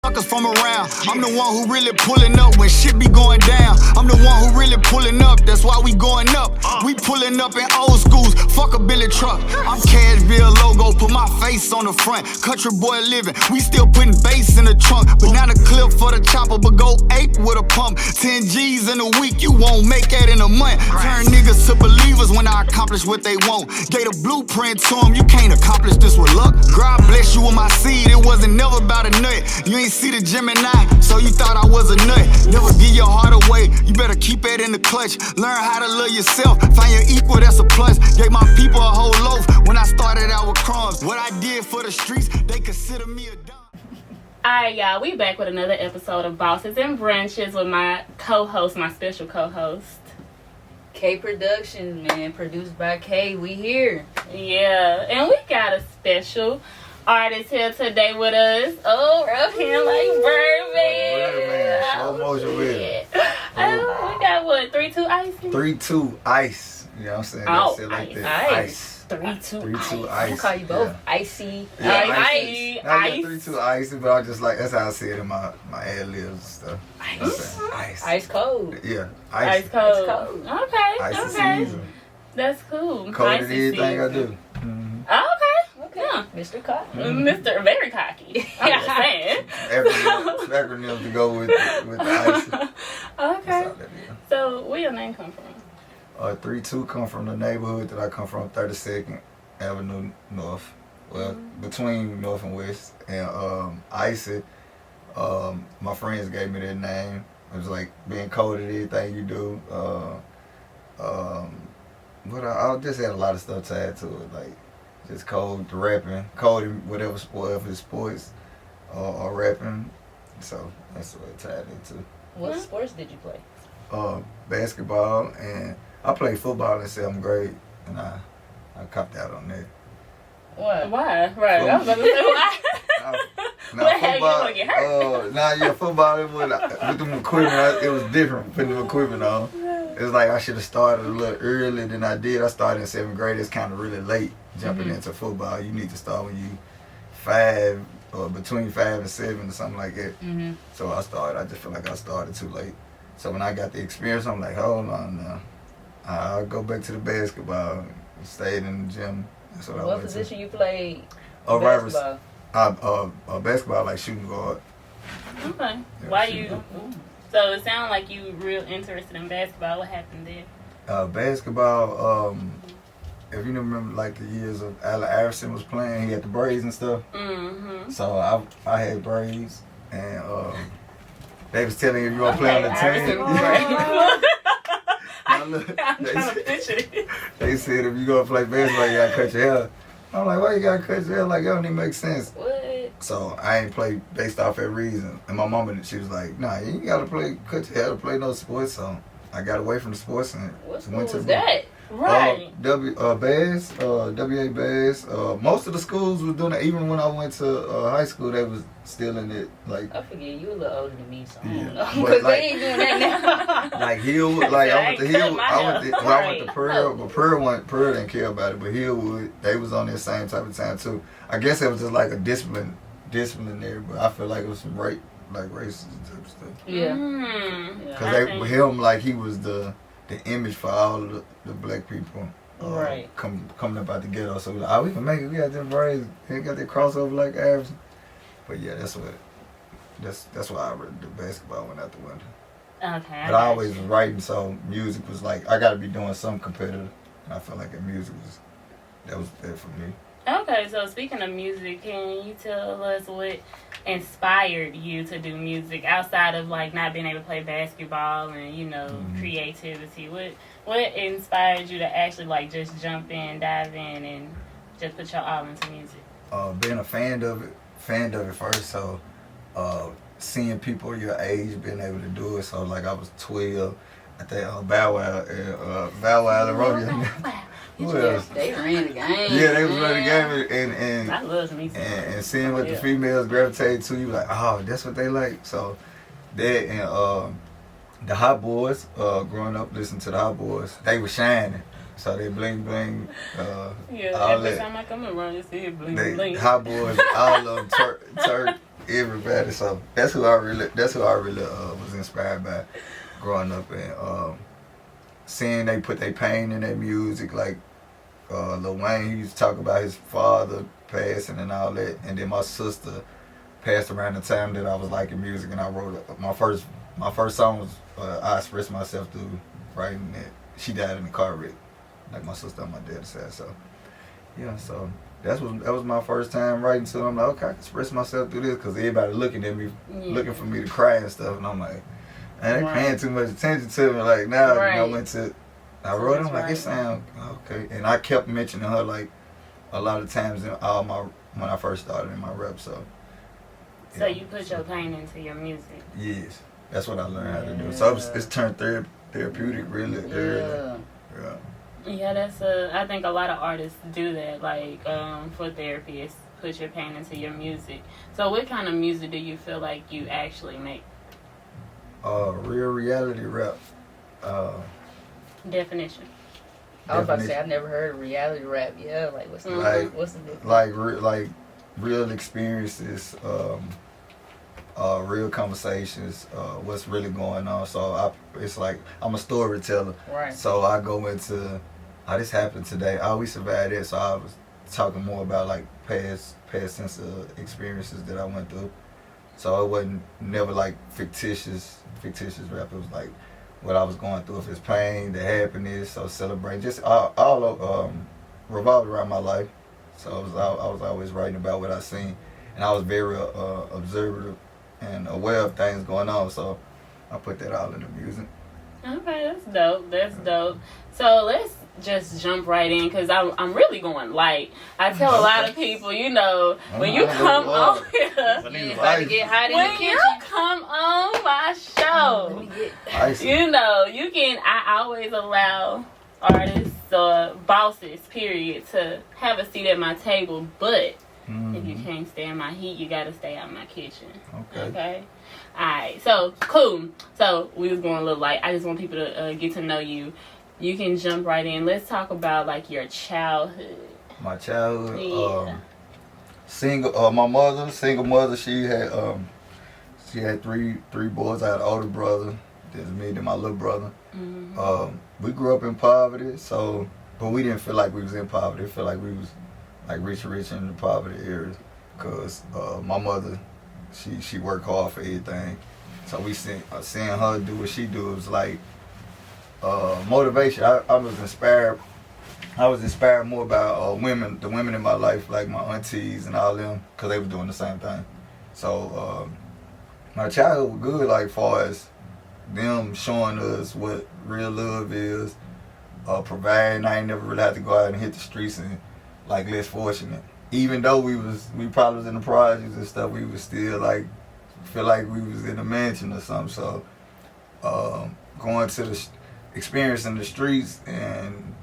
From around, I'm the one who really pulling up when shit be going down. I'm the one who really pulling up, that's why we going up. We pulling up in old schools, fuck a Billy truck. I'm Cashville logo, put my face on the front. Country boy living, we still putting bass in the trunk. Banana clip for the chopper, but go ape with a pump. 10 G's in a week, you won't make that in a month. Turn niggas to believers when I accomplish what they want. Gave a blueprint to them, you can't accomplish this with luck. God bless you with my seed, it wasn't never about a nut. You ain't see the Gemini, so you thought I was a nut. Never give your heart away, you better keep it in the clutch. Learn how to love yourself, find your equal, that's a plus. Gave my people a whole loaf when I started out with crumbs. What I did for the streets, they consider me a dog. Alright, y'all, we back with another episode of Bosses and Brunches with my co-host, my special co-host. K Productions, man, produced by K. We here. Yeah, and we got a special artist here today with us. Oh, rub him like Birdman. Slow motion with it. We got what, 3-2 Ice? 3-2 Ice. You know what I'm saying? Oh, That's it like Ice. that. Ice. 3-2 Ice. I call you both Yeah. Icee. Yeah, Ice. 3-2 Ice, but I just like, that's how I see it in my ad libs and stuff. Ice. Ice. Ice cold. Yeah. Ice cold. Okay. Ice Okay. season. That's cool. Cold in Icy everything I season. do. Mm-hmm. Okay. Okay. Yeah. Mr. Cocky. Mr. Very cocky. I'm just saying. Acronyms to go with the ice. Okay. That's all that is. So, where your name come from? 3-2 come from the neighborhood that I come from, 32nd Avenue North. Well, between North and West. And Icee, my friends gave me that name. It was like being cold at everything you do. I just had a lot of stuff tied to it, like just cold to rapping, cold in whatever sport, if it's sports or rapping. So that's what it tied into. What sports did you play? Basketball, and I played football in 7th grade, and I copped out on that. What? Why? Right. I was about to say why. What had you gonna get hurt? Football, it was, with the equipment, it was different, putting the equipment on. It was like I should have started a little earlier than I did. I started in 7th grade. It's kind of really late jumping into football. You need to start when you 5 or between 5 and 7 or something like that. Mm-hmm. So I just feel like I started too late. So when I got the experience, I'm like, hold on now. I'll go back to the basketball. Stayed in the gym. That's what I went position to. you played? Basketball. Basketball, like shooting guard. Okay. Yeah, Why shooting you? guard. So it sounded like you real interested in basketball. What happened there? Basketball, if you remember like the years of Allen Iverson was playing, he had the braids and stuff. Mm-hmm. So I had braids, and they was telling me if you want to play on the team. I'm trying to picture it. They said if you gonna play basketball, you gotta cut your hair. I'm like, why you gotta cut your hair? Like, that don't even make sense. What? So I ain't play based off that reason. And my mama, she was like, nah, you ain't gotta cut your hair to play no sports. So I got away from the sports and What school went to was that? Right. Bass, WA Bass. Most of the schools was doing it. Even when I went to high school, they was still in it. Like, I forget, you a little older than me, so I don't Yeah, know. but Because like- they ain't doing that now. like Hill, like I went to Hill. I I went to Pearl, but Pearl didn't care about it. But Hillwood, they was on that same type of time too. I guess it was just like a disciplinary. But I feel like it was some racism type stuff. Yeah. Mm. Cause with him, like he was the image for all of the black people. Right. Coming up out the ghetto, so we like, we can make it. We got them braids. We got that crossover like Iverson. But yeah, that's why I read the basketball went out the window. Okay. But I always was writing, so music was like I got to be doing something competitive. And I felt like the music was there for me. Okay, so speaking of music, can you tell us what inspired you to do music outside of like not being able to play basketball and creativity? What inspired you to actually like just jump in, dive in, and just put your all into music? Being a fan of it first, so seeing people your age being able to do it. So like I was 12, I think Bow Wow and Romeo. Who else? They ran the game. Yeah, they was running the game, and I love me some. and seeing what the females gravitate to, you like, oh, that's what they like. So that and the Hot Boys, growing up listening to the Hot Boys, they were shining. So they bling bling. Yeah, all every that. time I come around, you see it bling They bling. Hot Boys, all of them, Turk, everybody. So that's who I really was inspired by growing up and seeing they put their pain in their music. Like Lil Wayne, he used to talk about his father passing and all that, and then my sister passed around the time that I was liking music, and I wrote my first song was I Express Myself Through writing that. She died in a car wreck, like my sister on my dad's side. So yeah, so that was my first time writing. So I'm like, okay, I can express myself through this because everybody looking at me, looking for me to cry and stuff, and I'm like, man, they paying too much attention to me. Like now, I wrote them like it sound okay, and I kept mentioning her like a lot of times in all my when I first started in my rap. So you put your pain into your music. Yes, that's what I learned how to do. So it's turned therapeutic really early. Yeah, that's I think a lot of artists do that, like for therapy, is put your pain into your music. So what kind of music do you feel like you actually make? Real reality rap. Definition. I was about to say I've never heard of reality rap. Yeah, like what's the difference? Like real experiences, real conversations, what's really going on. So it's like I'm a storyteller. Right. So I go into, this happened today. We survived it. So I was talking more about like past sense of experiences that I went through. So it wasn't never like fictitious rap. It was like what I was going through, if it's pain, the happiness, so celebrate, just all revolved around my life. So I was always writing about what I seen, and I was very observative and aware of things going on. So I put that all in the music. Okay, that's dope. So let's just jump right in because I'm really going light. I tell a lot of people, when you come on here, it's about to get hot in the kitchen. When you come on my show, I always allow artists or bosses, period, to have a seat at my table, but if you can't stand my heat, you gotta stay out my kitchen. Okay? Alright, so cool. So we was going a little light. I just want people to get to know you. You can jump right in. Let's talk about like your childhood. My childhood, yeah. Single mother. She had three boys. I had an older brother. There's me and my little brother. Mm-hmm. We grew up in poverty, but we didn't feel like we was in poverty. We felt like we was like rich in the poverty areas, cause my mother, she worked hard for everything. So we seeing her do what she do, it was like motivation. I was inspired. I was inspired more about the women in my life, like my aunties and all them, cause they were doing the same thing. So my childhood was good, like far as them showing us what real love is, providing. I ain't never really had to go out and hit the streets and like less fortunate. Even though we probably was in the projects and stuff, we was still like feel like we was in a mansion or something. So going to experiencing the streets and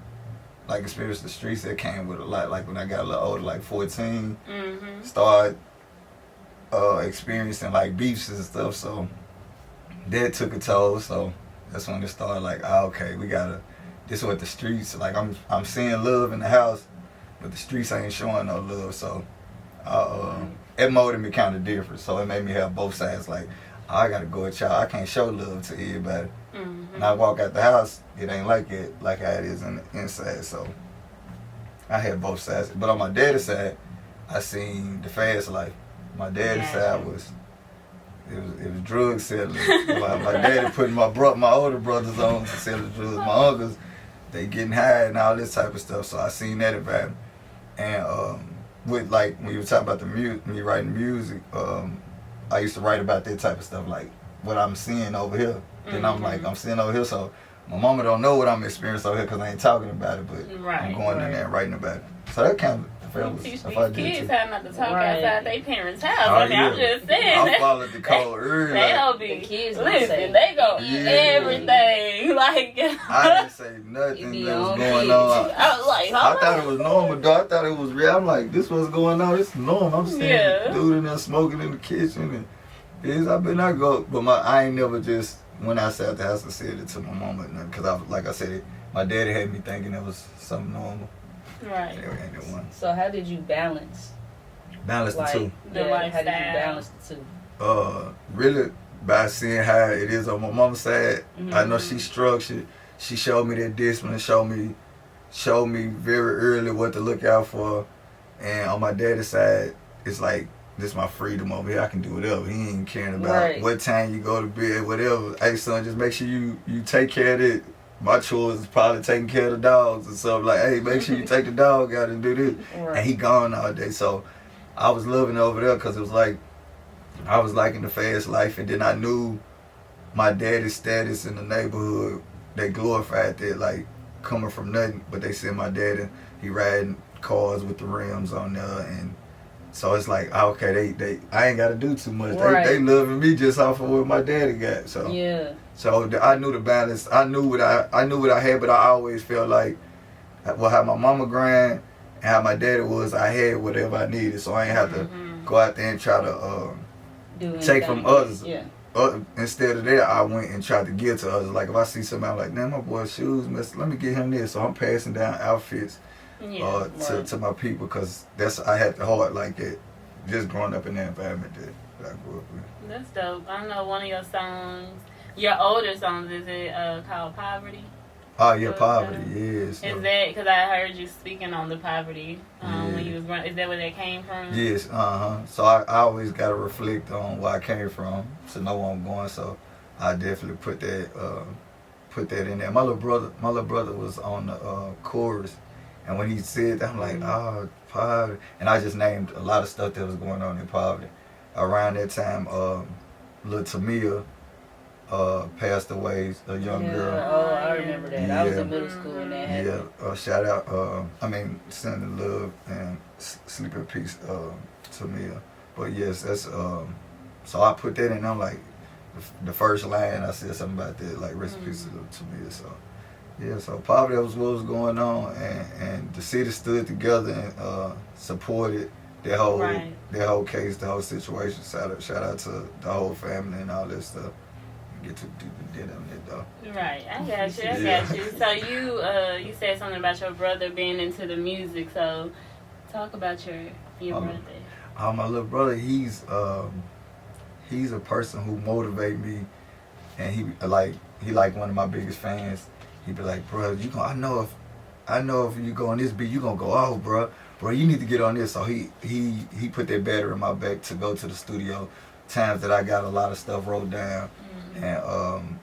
like experience the streets, that came with a lot. Like when I got a little older, like 14, started experiencing like beefs and stuff. So that took a toll. So that's when it started like, okay, this is what the streets, like I'm seeing love in the house, but the streets ain't showing no love. So it molded me kind of different. So it made me have both sides. Like, I gotta go with y'all. I can't show love to everybody. When I walk out the house, it ain't like how it is in the inside. So I had both sides. But on my daddy's side, I seen the fast life. My daddy's side was drug selling. my daddy putting my older brothers on to sell the drugs. My uncles, they getting high and all this type of stuff. So I seen that environment. And with like when you were talking about me writing music, I used to write about that type of stuff, like what I'm seeing over here. Then I'm like, I'm seeing over here, so my mama don't know what I'm experiencing over here because I ain't talking about it, but I'm going in there and writing about it. So that kind of fellas. Teach these kids how not to talk outside their parents' house. I'm just saying. I followed the code early. They don't be. The kids listen, they go everything. Like I didn't say nothing that was going on. I was like, I thought it was normal, though. I thought it was real. I'm like, this was going on. This is normal. I'm seeing dude in there smoking in the kitchen, and I better not go. But I ain't never just went outside the house and said it to my mama or nothing. Because like I said, my daddy had me thinking it was something normal. Right. So how did you balance Balance the Like, two. The how did you lifestyle. balance the two? Really by seeing how it is on my mama's side. I know she structured. She showed me that discipline, showed me very early what to look out for. And on my daddy's side, it's like, this my freedom over here. I can do whatever. He ain't caring about what time you go to bed, whatever. Hey son, just make sure you take care of it. My chores is probably taking care of the dogs and stuff. Like, hey, make sure you take the dog out and do this. Right. And he gone all day. So I was loving it over there because it was like, I was liking the fast life. And then I knew my daddy's status in the neighborhood. They glorified that, like, coming from nothing. But they said my daddy, he riding cars with the rims on there. And so it's like, okay, they I ain't got to do too much. Right. They loving me just off of what my daddy got. So Yeah. so I knew the balance. I knew what I had, but I always felt like, well, how my mama grind and how my daddy was, I had whatever I needed. So I ain't have to go out there and try to take from others. Yeah. Instead of that, I went and tried to give to others. Like if I see somebody, I'm like, damn, my boy's shoes, let me get him this. So I'm passing down outfits to my people because I had the heart like that. Just growing up in that environment that I grew up in. That's dope. I know one of your songs, your older songs, is it called Poverty? Oh yeah, poverty, yes. Is that because I heard you speaking on the poverty when you was running? Is that where that came from? Yes, So I always gotta reflect on where I came from to know where I'm going. So I definitely put that in there. My little brother was on the chorus, and when he said that, I'm like, oh, poverty, and I just named a lot of stuff that was going on in poverty. Around that time, little Tamia passed away, a young girl. Oh, I remember that. I was in middle school when that happened. Yeah, shout out, sending love and sleep in peace to Mia. But yes, that's, so I put that in, I'm like, the first line, I said something about that, like, rest in peace to Mia, so. Yeah, so poverty was what was going on, and the city stood together and supported that whole case, the whole situation. Shout out to the whole family and all that stuff. Get too deep in on that though. Right, I got you. So you said something about your brother being into the music. So talk about your brother. My little brother, he's a person who motivates me, and he like one of my biggest fans. He be like, bro, I know if you go on this beat, you gonna go off, bro. Bro, you need to get on this. So he put that battery in my back to go to the studio. Times that I got a lot of stuff wrote down, and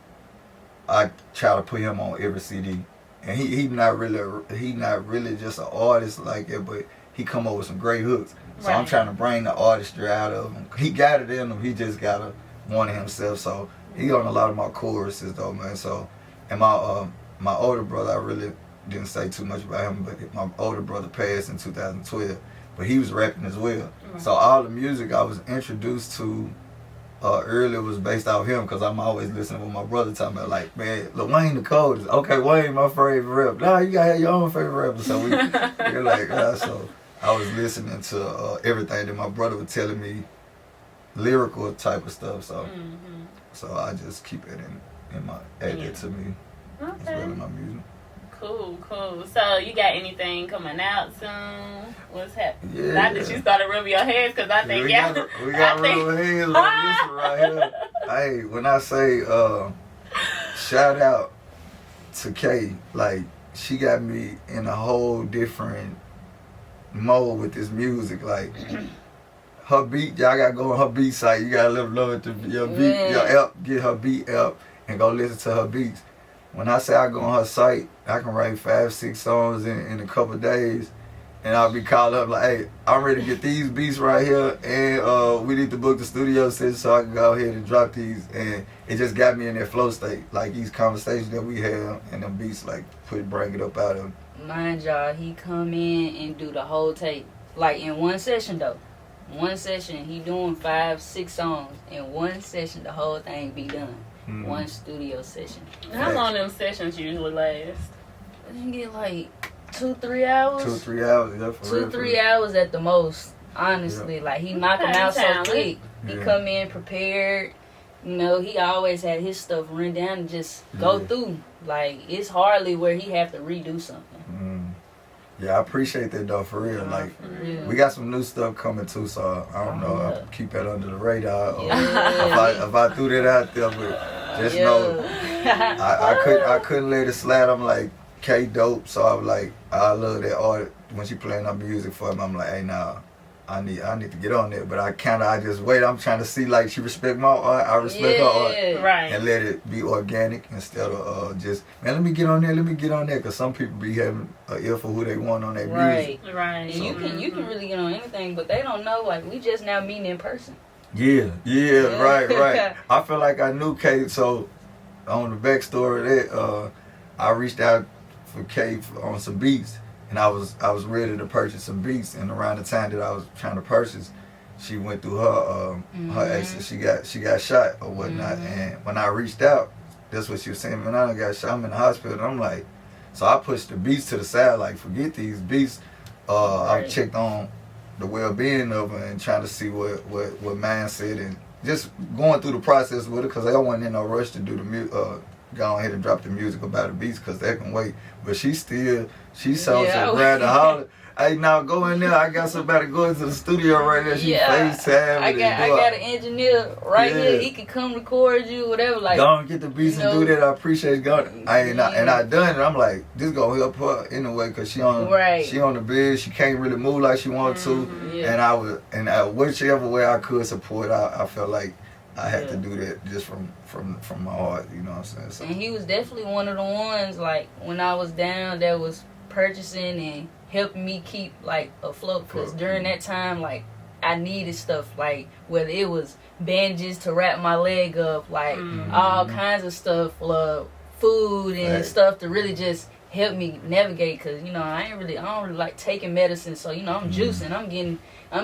I try to put him on every CD. And he not really just an artist like that, but he come up with some great hooks. So I'm trying to bring the artistry out of him. He got it in him. He just gotta want it himself. So he on a lot of my choruses though, man. So and my older brother, I really didn't say too much about him, but my older brother passed in 2012, but he was rapping as well. So all the music I was introduced to earlier was based off him, because I'm always listening to what my brother talking about, like, man, look, Wayne the coldest. Okay, Wayne my favorite rapper. Nah, you gotta have your own favorite rapper. So we're like, so I was listening to everything that my brother was telling me, lyrical type of stuff. So I just keep it in my add it to me. Okay. As well in my music. Cool. So you got anything coming out soon? What's happening? Yeah. Not that you started rubbing your hands, because I think we got rubbing hands like this right here. Hey, when I say shout out to Kay, like she got me in a whole different mode with this music. Like her beat, y'all gotta go on her beat site. You gotta love it to your beat, your app, get her beat app and go listen to her beats. When I say I go on her site, I can write 5-6 songs in a couple of days, and I'll be called up like, hey, I'm ready to get these beats right here, and we need to book the studio session so I can go ahead and drop these. And it just got me in that flow state, like these conversations that we have and them beats, like bring it up out of. Mind y'all, he come in and do the whole tape, like in one session though. One session, he doing 5-6 songs. In one session, the whole thing be done. One studio session. How long them sessions usually last? You get like 2-3 hours. 2-3 hours, yeah, for real. 2-3 hours at the most. Honestly, like he knock them out so quick. He come in prepared. You know, he always had his stuff run down and just go through. Like it's hardly where he have to redo something. Yeah, I appreciate that though, for real. Like, real. we got some new stuff coming too, so I don't know. I'll keep that under the radar. Or Yeah. if I threw that out there, but just know I couldn't let it slide. I'm like, K dope, so I was like, I love that art. When she playing her music for me, I'm like, hey, nah, I need to get on there. But I just wait. I'm trying to see, like, she respect my art, I respect her art. Right. And let it be organic instead of just, man, let me get on there, because some people be having an ear for who they want on their music. Right. And you can really get on anything, but they don't know, like, we just now meeting in person. Yeah, right. I feel like I knew Kate, so on the backstory of that, I reached out for Kate on some beats, and I was ready to purchase some beats, and around the time that I was trying to purchase, she went through her exit. She got shot or whatnot, and when I reached out, that's what she was saying. Man, I done got shot. I'm in the hospital. And I'm like, so I pushed the beats to the side. Like, forget these beats. I checked on the well-being of her and trying to see what man said, and just going through the process with her, because I wasn't in no rush to do the music. Go ahead and drop the music about the beats, because they can wait. But she saw some grab the holler. Hey, now go in there. I got somebody going to the studio right now. She FaceTime. I got an engineer right here. He can come record you, whatever. Like, go and get the beats and do that. I appreciate it. And I done it. I'm like, this gonna help her anyway, because she on the bed. She can't really move like she wanted to. Yeah. And whichever way I could support, I felt like I had to do that just from my heart. You know what I'm saying? So. And he was definitely one of the ones, like, when I was down, that was purchasing and helping me keep, like, afloat, because during that time, like, I needed stuff, like, whether it was bandages to wrap my leg up, like, all kinds of stuff, food and stuff to really just help me navigate, because, you know, I don't really like taking medicine, so, you know, I'm juicing, I'm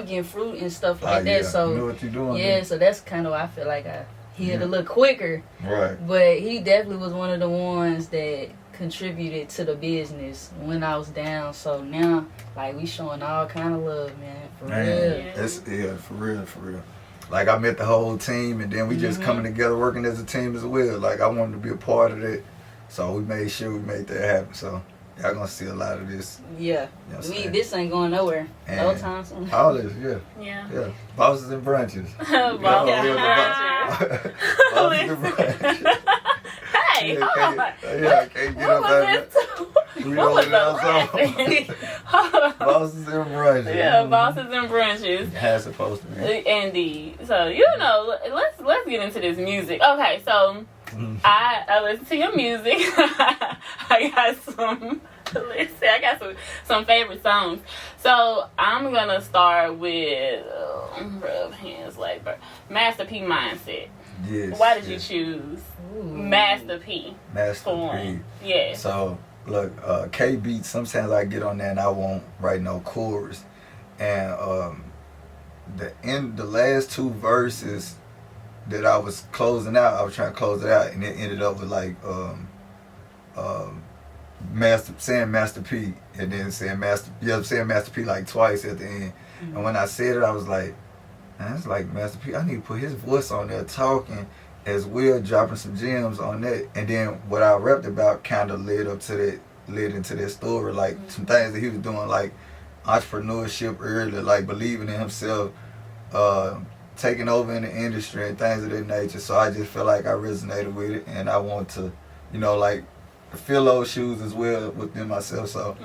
getting fruit and stuff like that, so, you know what you're doing, so that's kind of why I feel like I healed a little quicker, right? But he definitely was one of the ones that contributed to the business when I was down. So now, like, we showing all kind of love, man, for real. For real. Like, I met the whole team, and then we just coming together, working as a team as well. Like, I wanted to be a part of it, so we made sure we made that happen. So y'all gonna see a lot of this. Yeah, you know this ain't going nowhere. And no time soon. All this, yeah. Bosses and Brunches. Bosses and Brunches. Hey, hold on. I can't get up there. What was that? Bosses and Brunches. Yeah, Bosses and Brunches. That's supposed to be. Indeed. So, you know, let's get into this music. Okay, so I listen to your music. I got some favorite songs. So I'm gonna start with rub hands like Master P Mindset. Yes. Why did you choose Master P? Master P. Yeah. So look, K beats. Sometimes I get on there and I won't write no chorus, and the last two verses that I was closing out, I was trying to close it out, and it ended up with like saying Master P, and then saying Master P like twice at the end. And when I said it, I was like, man, it's like Master P. I need to put his voice on there talking as well, dropping some gems on that. And then what I rapped about kind of led into that story, like some things that he was doing, like entrepreneurship earlier, like believing in himself, taking over in the industry and things of that nature. So I just felt like I resonated with it, and I want to, you know, like fill those shoes as well within myself. So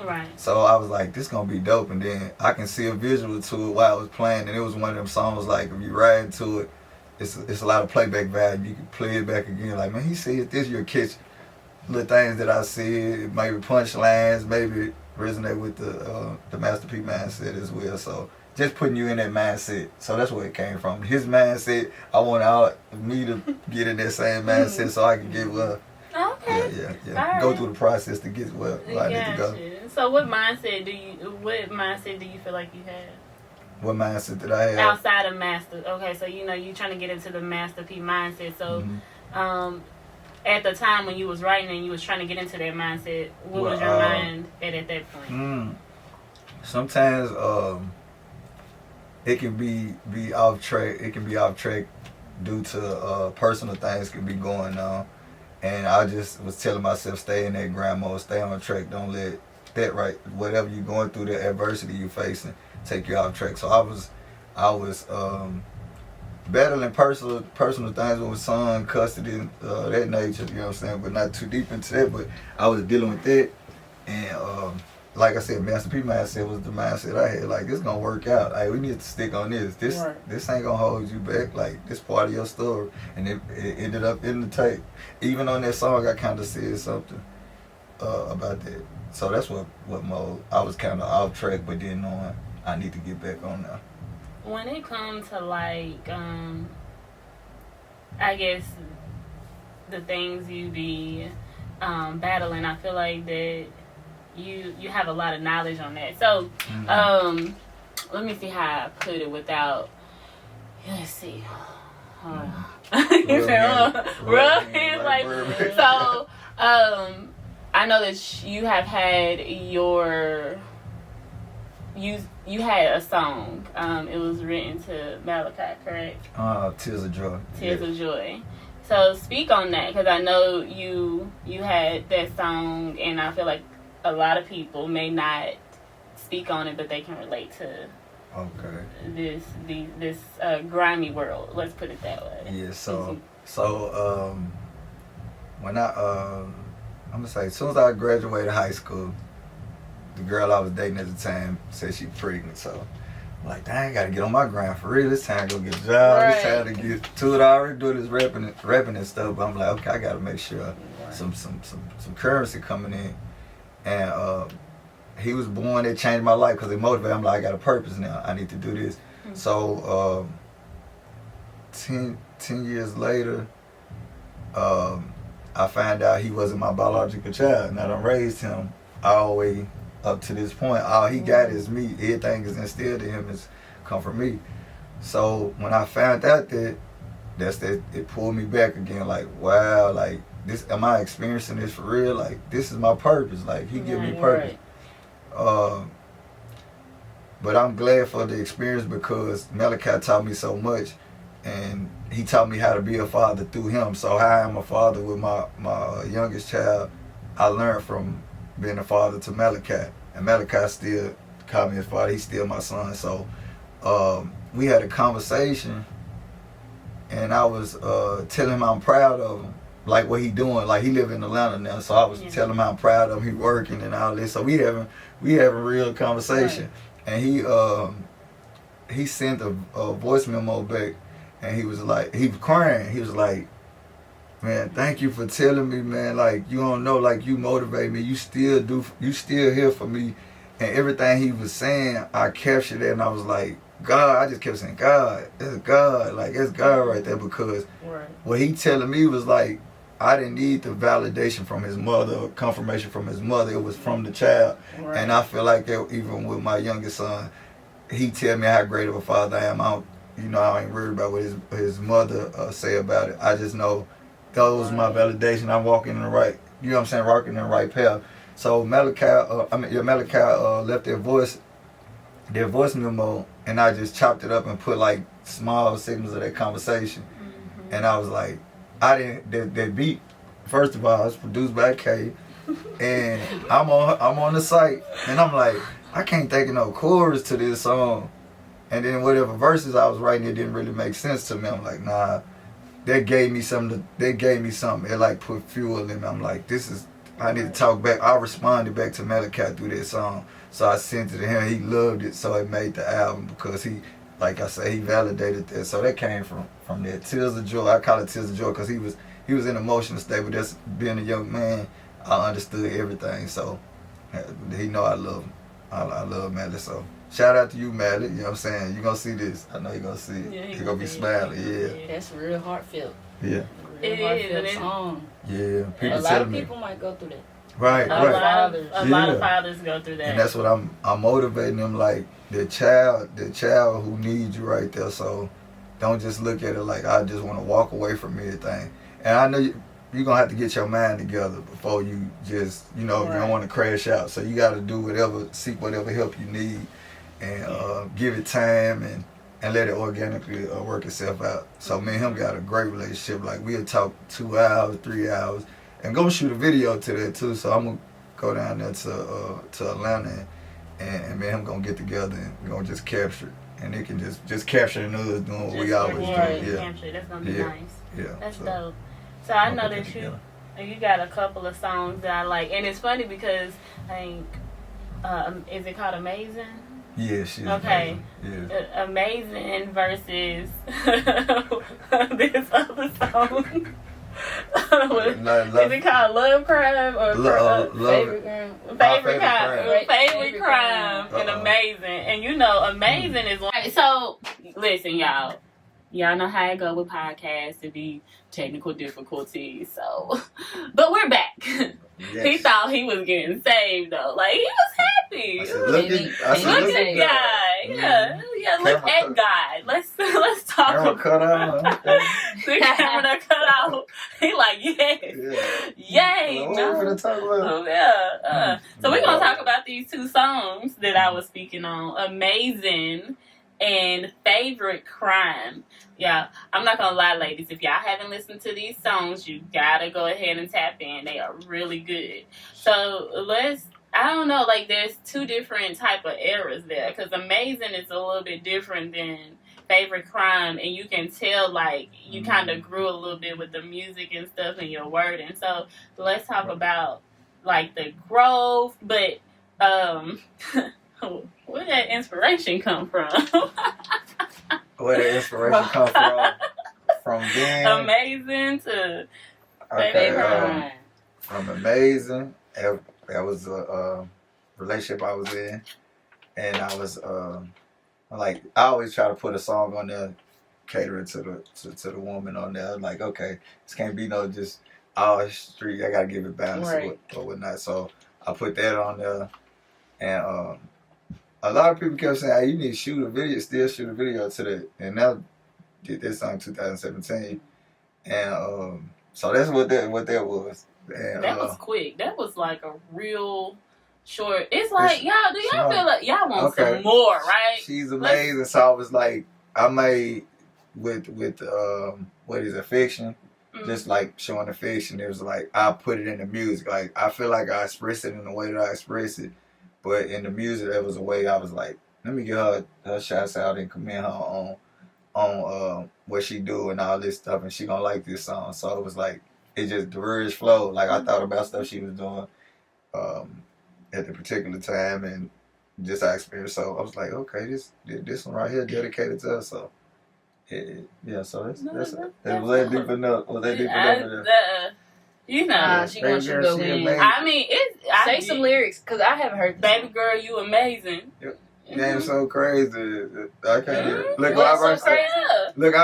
I was like, this gonna be dope. And then I can see a visual to it while I was playing, and it was one of them songs like if you ride to it, it's a lot of playback value. You can play it back again, like, man, he said this, you'll catch little things that I said, maybe punchlines, maybe resonate with the Master P mindset as well. So just putting you in that mindset. So that's where it came from. His mindset, I want me to get in that same mindset so I can get well. Okay. Yeah. Go through the process to get where I need to go. So what mindset do you feel like you had? What mindset did I have? Outside of Master. Okay, so you know you're trying to get into the Master P mindset. So at the time when you was writing and you was trying to get into that mindset, what was your mind at that point? Sometimes it can be off track. It can be off track due to personal things can be going on. And I just was telling myself, stay in that grind mode, stay on track. Don't let that right, whatever you're going through, the adversity you're facing, take you off track. So I was battling personal things with my son, custody, that nature, you know what I'm saying, but not too deep into that, but I was dealing with that, and like I said, Master P mindset was the mindset I had, like, it's gonna work out, like, we need to stick on this, this ain't gonna hold you back, like, this part of your story, and it ended up in the tape. Even on that song, I kind of said something about that, so that's what mode, I was kind of off track, but then knowing I need to get back on now. When it comes to like, I guess the things you be battling, I feel like that you have a lot of knowledge on that. So, let me see how I put it without. Let's see. So. I know that you have had you had a song. It was written to Malachi, correct? Tears of Joy. Tears of Joy. So speak on that, because I know you had that song, and I feel like a lot of people may not speak on it, but they can relate to this grimy world. Let's put it that way. Yeah. So when I'm gonna say, as soon as I graduated high school, the girl I was dating at the time said she pregnant, so I'm like, dang, I gotta get on my grind for real. It's time to go get a job. Right. It's time to get to it. I already do this rapping and stuff, but I'm like, okay, I gotta make sure some currency coming in. And he was born, it changed my life because it motivated. I'm like, I got a purpose now. I need to do this. Mm-hmm. So 10 years later, I found out he wasn't my biological child, and I done raised him all the way up to this point. All he got is me. Everything is instilled in him is come from me. So when I found out that, it pulled me back again. Like, wow, like this, am I experiencing this for real? Like, this is my purpose. Like, he give me purpose. Right. But I'm glad for the experience because Malachi taught me so much, and he taught me how to be a father through him. So how I am a father with my youngest child, I learned from being a father to Malachi. And Malachi still called me his father. He's still my son. So we had a conversation, and I was telling him I'm proud of him, like what he doing. Like, he live in Atlanta now, so I was telling him how I'm proud of him. He working and all this. So we having real conversation. Right. And he sent a voice memo back. And he was like, he was crying. He was like, man, thank you for telling me, man. Like, you don't know, like, you motivate me. You still here for me. And everything he was saying, I captured it. And I was like, God, I just kept saying, God, it's God. Like, it's God right there. Because what he telling me was like, I didn't need the validation from his mother or confirmation from his mother. It was from the child. Right. And I feel like that even with my youngest son, he tell me how great of a father I am. I ain't worried about what his mother say about it. I just know that was my validation. I'm walking in the right, you know what I'm saying, walking in the right path. So Malachi left their voice memo, and I just chopped it up and put like small signals of that conversation. Mm-hmm. And I was like, that beat, first of all, it's produced by K, and I'm on the site, and I'm like, I can't think of no chorus to this song. And then whatever verses I was writing, it didn't really make sense to me. I'm like, nah, that gave me something. It like put fuel in me. I'm like, I need to talk back. I responded back to Malachi through that song. So I sent it to him. He loved it, so it made the album because he, like I say, he validated that. So that came from there. Tears of Joy. I call it Tears of Joy because he was in an emotional state, but that's being a young man, I understood everything. So he know I love him. I love Melly, so shout out to you, Melly. You know what I'm saying? You gonna see this. I know you gonna see it. Yeah, he gonna be smiling. Yeah. That's real heartfelt. Yeah. Real heartfelt song. Yeah. A lot of people might go through that. Right. A lot of fathers go through that. And that's what I'm motivating them, like the child who needs you right there. So don't just look at it like I just want to walk away from everything. And I know you're going to have to get your mind together before you just, you don't want to crash out. So you got to do seek whatever help you need, and give it time and let it organically work itself out. So me and him got a great relationship. Like, we'll talk 2 hours, 3 hours, and go shoot a video to that too. So I'm going to go down there to Atlanta, and me and him gonna get together and we're gonna just capture it. And it can just capture the news doing what we always do. Yeah. Capture. That's gonna be nice. Yeah. That's dope. So I know that you got a couple of songs that I like, and it's funny because I think is it called Amazing? Yeah, she's okay. Amazing. Yeah. Amazing versus this other song. Is it called Love Crime or Favorite Crime? Favorite Crime and Amazing. And you know, Amazing is like, so listen, y'all. Y'all know how I go with podcasts. It be technical difficulties. So, but we're back. Yes. He thought he was getting saved though. Like he was happy. I said, look at God. Yeah, look at God. Let's talk about cut out. The camera cut out. He like, yay. No. So we're gonna talk about these two songs that I was speaking on. Amazing and Favorite Crime. Yeah, I'm not gonna lie, ladies. If y'all haven't listened to these songs, you gotta go ahead and tap in. They are really good. So I don't know, like there's two different type of eras there. Because Amazing is a little bit different than Favorite Crime. And you can tell, like, you kind of grew a little bit with the music and stuff and your wording. So let's talk about, like, the growth. But, where did that inspiration come from? Where the inspiration come from? From being Amazing to Favorite Crime. From Amazing, that was a relationship I was in, and I was like, I always try to put a song on there, catering to the woman on there. I'm like, okay, this can't be no just all street. I gotta give it balance or whatnot. So I put that on there, and a lot of people kept saying, hey, you need to shoot a video to that. And I did this song in 2017. And so that's what that was. And, that was quick. That was like a real short. It's like, y'all, do y'all feel like y'all want some more, right? She's amazing. So I was like, I made with what is affection, just like showing affection. It was like, I put it in the music. Like, I feel like I express it in the way that I express it. But in the music, that was a way I was like, let me give her shots out and commend her on what she do and all this stuff, and she gonna like this song. So it was like, it just, the words flowed. Like, I thought about stuff she was doing at the particular time, and just I experienced. So I was like, okay, this one right here dedicated to her. So so that's was that deep enough? Was that deep enough? You know, she wants you to go in. I mean, say some lyrics, because I haven't heard this. Baby girl, you amazing. Yep. That's so crazy. I can't hear it. Look, what's so crazy? Look,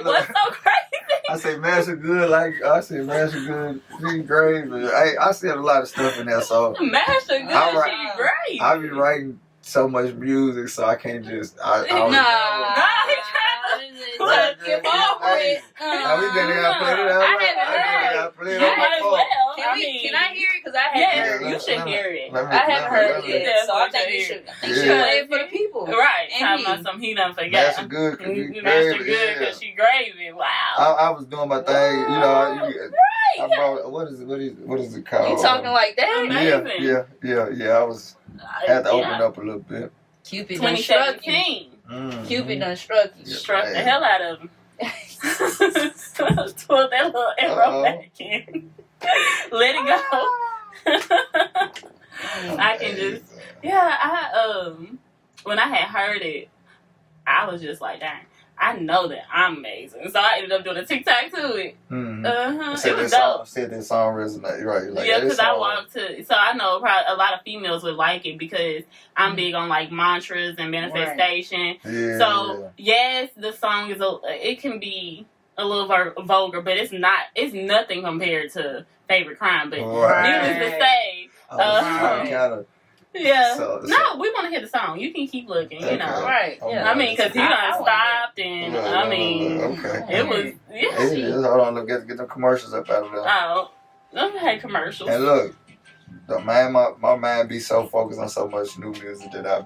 what's so crazy? I say Master Good, she's great. But I said a lot of stuff in there, so Master Good, she's great. I be writing so much music, so I can't just. He trying to get off with. We didn't play it out. I haven't heard it. Can I hear it? Because I haven't heard it. You should hear it. I haven't heard it yet, so I think you should. I think you should play it for the people. Right. Talking about something he done forgot. Master Good, because she gravy. Wow. I was doing my thing, you know. I brought, what is it called? You talking like that? Amazing. Yeah. I had to open up a little bit. Cupid done struck you. Cupid done struck you. Struck the hell out of him. Twirl that little arrow back in. Let it go. I can just, when I had heard it, I was just like, dang, I know that I'm amazing. So I ended up doing a TikTok to it. It was dope. Said that song resonate, right? Like, yeah, because I walked to, so I know probably a lot of females would like it because I'm big on like mantras and manifestation. Right. So yes, the song is it can be a little vulgar, but it's nothing compared to Favorite Crime. But needless to say, yeah. No, we want to hear the song. You can keep looking, you know. Right. Yeah. I mean, because he done stopped, and I mean, it was, hold on, look, get the commercials up out of there. Oh, okay, commercials. And look, my mind be so focused on so much new music that I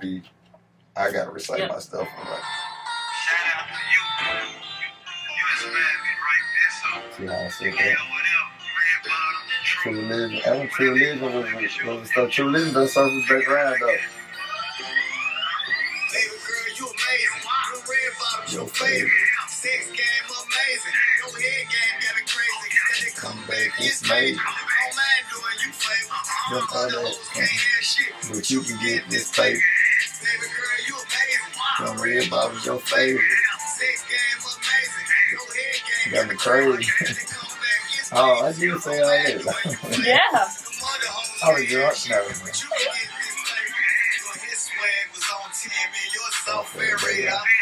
gotta recite my stuff. Shout out to you. You inspired me right there, so. See how I said that? True Religion. And True Religion was stuff. True Religion does something background though. Baby girl, you amazing. Blue red bottoms, your favorite. Sex game amazing. Your head game got it crazy. Then they come back, it's major. Don't mind doing you favor. Them other hoes can't have shit, But you can get this paper. baby girl, you amazing. Them red bottoms your favorite. Sex game amazing. Your head game Got me crazy. Then they come back, it's Oh, I did say all that. Yeah. I was drunk now.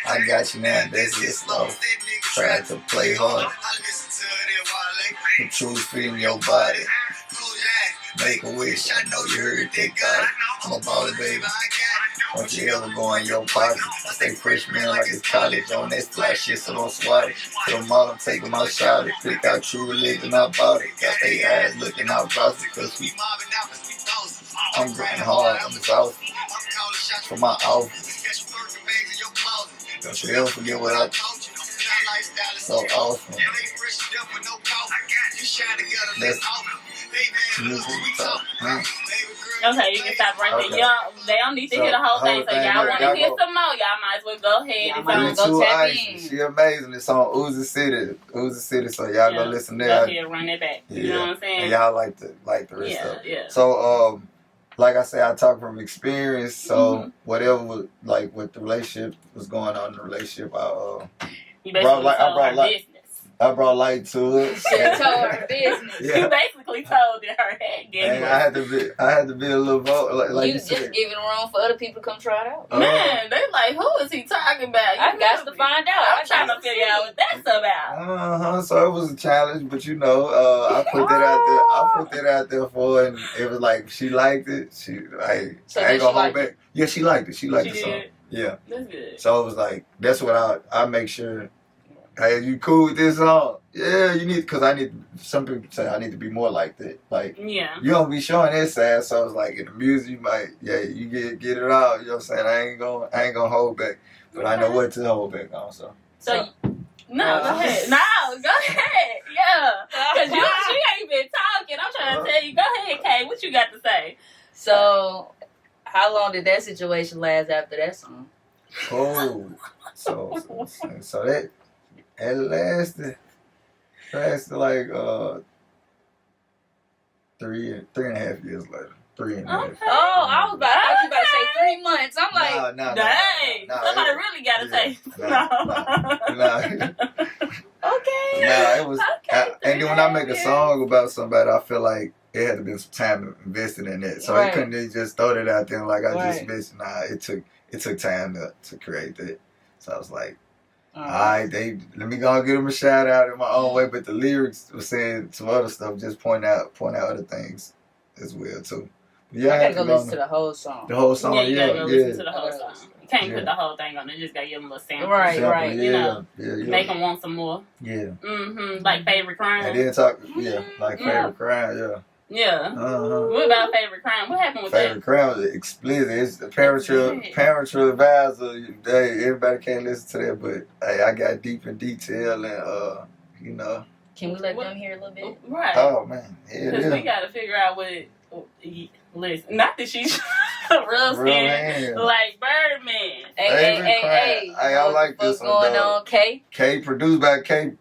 I got you now, that's it slow. Tried to play hard. The truth in your body. Make a wish, I know you heard that God. I'm a baller, baby. Don't you ever go in your pocket. I stay freshman like it's college on that flash shit, so don't swat it. To the mall, I'm taking my shot. Pick out True Religion, I bought it. Got they eyes looking out drowsy, cause I'm grinding hard, I'm exhausted. For my office. Don't you ever forget what I so awesome. That's music talk. Okay, you can stop right there. Okay. Y'all, they don't need to hear the whole thing, so y'all want to hear some more, y'all might as well go ahead. Y'all It's might on- as well go tap Icee. in. She amazing. It's on Uzi City, so y'all go listen Go there. ahead, run it back. You know what I'm saying? And y'all like the rest Yeah, of it. yeah. So like I said, I talk from experience. So whatever was, like what the relationship was going on in the relationship, You basically I told brought her light- business. I brought light to it. She told her business. You Yeah. basically told her head And game. I had to be a little vote like You you just said. giving room for other people to come try it out. Man, they like, who is he talking about? You I got feel to me? find out. I'm trying to figure out what that's about. So it was a challenge, but I put that out there. I put that out there for her, and it was like she liked it. She like So I then ain't gonna she hold liked back. Yeah, she liked it. She liked She the song. did. Yeah. That's good. So it was like that's what I make sure. Hey, you cool with this song? Yeah, you need because I need. Some people say I need to be more like that. Like Yeah. you don't be showing that side. So it's like in the music, you might you get it out. You know what I'm saying? I ain't gonna hold back, but I know what to hold back on. So. So, no, go ahead. No, go ahead. Yeah. Because she ain't been talking. I'm trying to tell you. Go ahead, Kay. What you got to say? So, how long did that situation last after that song? Oh, so that lasted like 3.5 years later. 3.5. Okay. Oh, I was about. I thought you about to say 3 months. I'm like, Nah, Dang. Somebody really got to say. Okay. It was. Okay. And then when I make a song about somebody, I feel like it had to be some time invested in it. So Right. it couldn't just throw that out there like I just Right. mentioned. Nah, it took time to create that. So I was like, oh. all right, let me go and give them a shout out in my own way. But the lyrics were saying some other stuff, just point out other things as well too. But yeah, I had gotta go listen to the whole song. the whole song. Yeah, you gotta go listen to yeah. the whole Okay. song. You can't Yeah. put the whole thing on it. You just gotta give them a little sample. Right, Sample, right. You know, yeah. Make them want some more. Yeah. Like favorite crime. And then talk, like Yeah. favorite crime, yeah. Yeah. Uh-huh. What about favorite crime? What happened with Favorite crime is explicit. It's the parental advisor. Hey, everybody can't listen to that, but hey, I got deep in detail and Can we let them hear a little bit? that? Right. Oh man, Because we yeah. gotta figure out what. Listen, not that she's real Real scared. hand. Like Birdman. Hey, I like this one, What's going dog. on, Kay? K produced by K.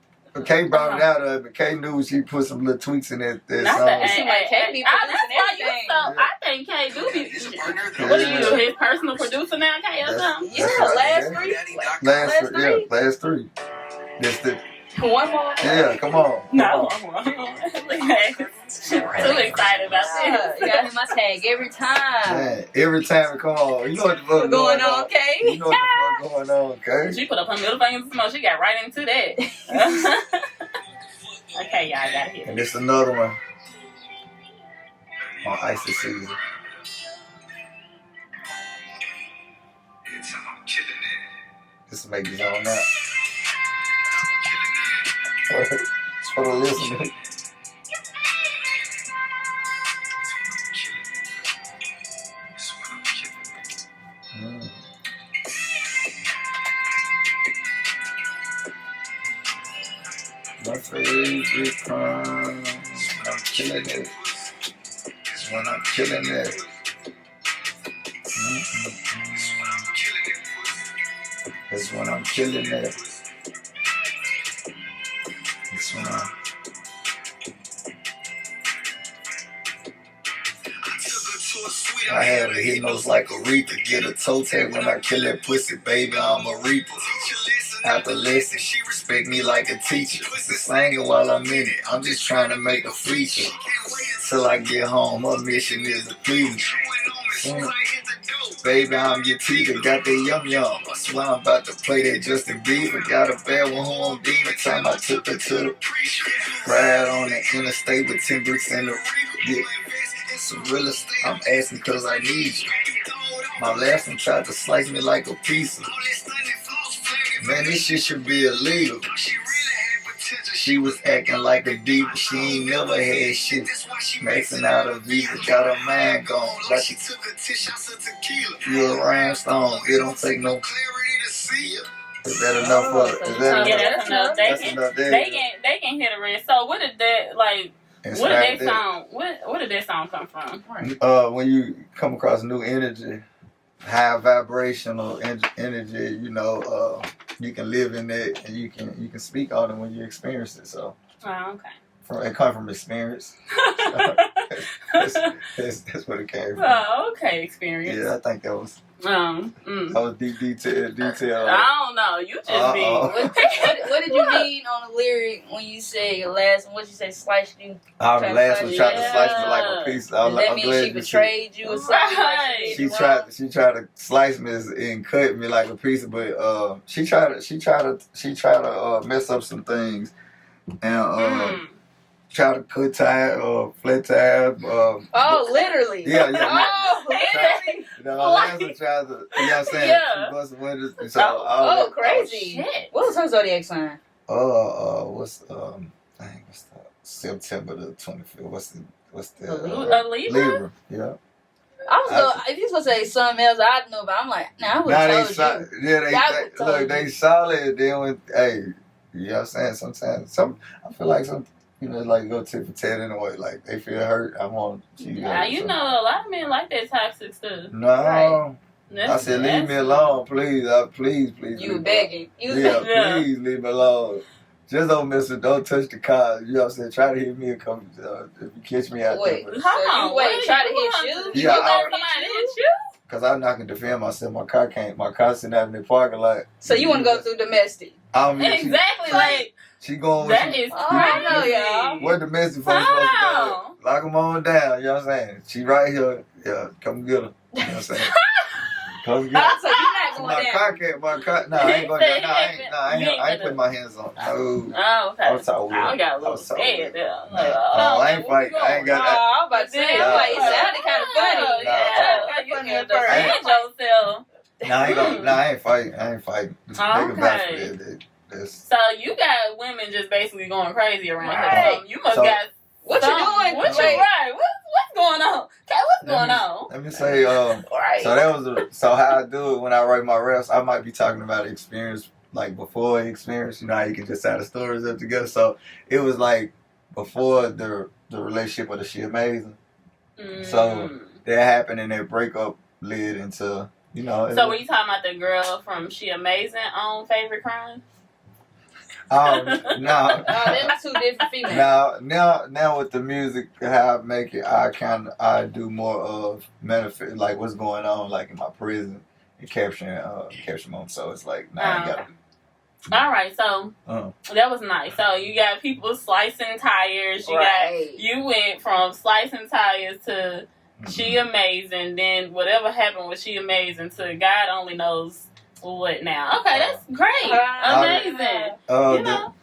K brought it out of it, but K knew she put some little tweaks in that Not song. the seem like Kay be that's producing why you everything. so. I think Kay do be. What are Yeah. you, his personal producer now, Kay, or something? Yeah, That's right, last yeah. three. Last three. This the One more. yeah. Come on. No, look at that. Too excited about this. You got him my tag every time. Man, every time, come on. You know what the fuck What's going on, Kay? You know what the fuck going on, okay? She put up her middle finger in the smoke. She got right into that. Okay, y'all got here. And this another one on Icee season. This will make you zone out. It's for the listener. Mm. My favorite crime, I'm killing it. That's when I'm killing it. That's when I'm killing it. That's when I'm. I had a hit notes like Aretha. Get a toe tag when I kill that pussy, baby. I'm a reaper. Have to listen. She respect me like a teacher. The slanging while I'm in it. I'm just trying to make a feature. Till I get home, her mission is to please. Baby, I'm your teacher. Got that yum yum. I swear I'm about to play that Justin Bieber. Got a bad one who on demon time. I took her to the ride on the interstate with 10 bricks in the yeah. Some real estate. I'm asking cause I need you. My last one tried to slice me like a pizza. Man, this shit should be illegal. She was acting like a diva. She ain't never had shit. Maxing out a visa. Got her mind gone. Like she took a 10 shots of tequila. You a rhinestone. It don't take no clarity to see you. Is that enough for it? Is that Yeah, enough? that's enough. They can hit a rest. So what did that like? Where did that song? Where did that song come from? When you come across new energy, high vibrational energy, you know, you can live in it and you can speak on it when you experience it. So, okay. It comes from experience. That's what it came from. Oh, okay, experience. Yeah, I think that was. That was detail. I don't know. You just be. What did you mean on the lyric when you say last? What you say? Sliced you. Oh, the last one tried to slice me like a piece. Does that mean she betrayed you or something? Right. She tried to slice me and cut me like a piece, but she tried to mess up some things and try to cut tire or flat tire. Oh, literally. Yeah. Oh, literally. Last one tried to, you know what I'm saying? Yeah. She busted windows. So crazy. Shit. What was her zodiac sign? What's the September the 25th? What's the a Libra? Yeah. If you was gonna say something else, I'd know, but I'm like, I would have told you. They solid. Then when, hey, you know what I'm saying? Sometimes, I feel like like go tit for tat in a way. Like they feel hurt. I want you. You know, a lot of men like that toxic stuff. No. Right. I said, leave me alone, please. Please. You were begging. Please leave me alone. Just don't touch the car. You know what I'm saying? Try to hit me and come if you catch me out there. Try to hit you? You let somebody hit you? Because I'm not going to defend myself. My car's sitting out in the parking lot. So you want to go through domestic? Exactly. Like, she going that is crazy. Y'all. What domestic folks supposed to do? Lock them on down. You know what I'm saying? She right here. Yeah, come get her. You know what I'm saying? Come get her. So you're not going down. I ain't going down. I ain't putting my hands on. No. Oh, okay. I was talking weird. I got a little scared there. I ain't fighting. I ain't got that. I was about to say, I'm like, it sounded kind of funny. Yeah, you can defend yourself. I ain't fighting. Okay. So you got women just basically going crazy around here. You must got what you doing? What's going on? Okay, what's going on? Let me say, so how I do it when I write my raps, I might be talking about experience like before experience. You know how you can just add the stories up together. So it was like before the relationship with the She Amazing. So that happened and that breakup led into, you know. So were you talking about the girl from She Amazing on Favorite Crime? No. Them two different females. Now with the music, how I make it, I do more of manifest, like what's going on, like in my prison, and capturing moments. So it's like now I got. All right, so that was nice. So you got people slicing tires. You went from slicing tires to She Amazing. Then whatever happened with She Amazing to God only knows. What now? Okay, that's great. Amazing.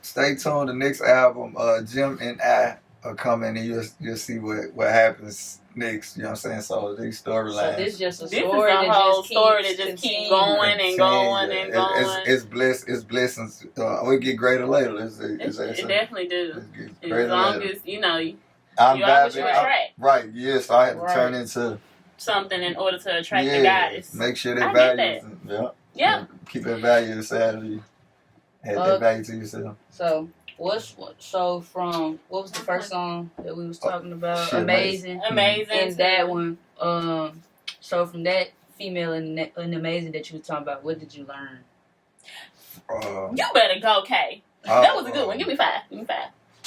Stay tuned. The next album, Jim and I are coming, and you'll see what happens next. You know what I'm saying? So these storylines. So this is just a story that just keeps going and going and going. It's blessings. We get greater later. It definitely do. As long as you know you I'm always attract. Right. Yes, I had to turn into something in order to attract the guys. Make sure that value. Yeah. Keep that value inside of you. Add that value to yourself. So, So from what was the first song that we was talking about? Shit, Amazing. Amazing. And that one. So from that female and amazing that you was talking about, what did you learn? You better go, Kay. That was a good one. Give me 5. Give me 5.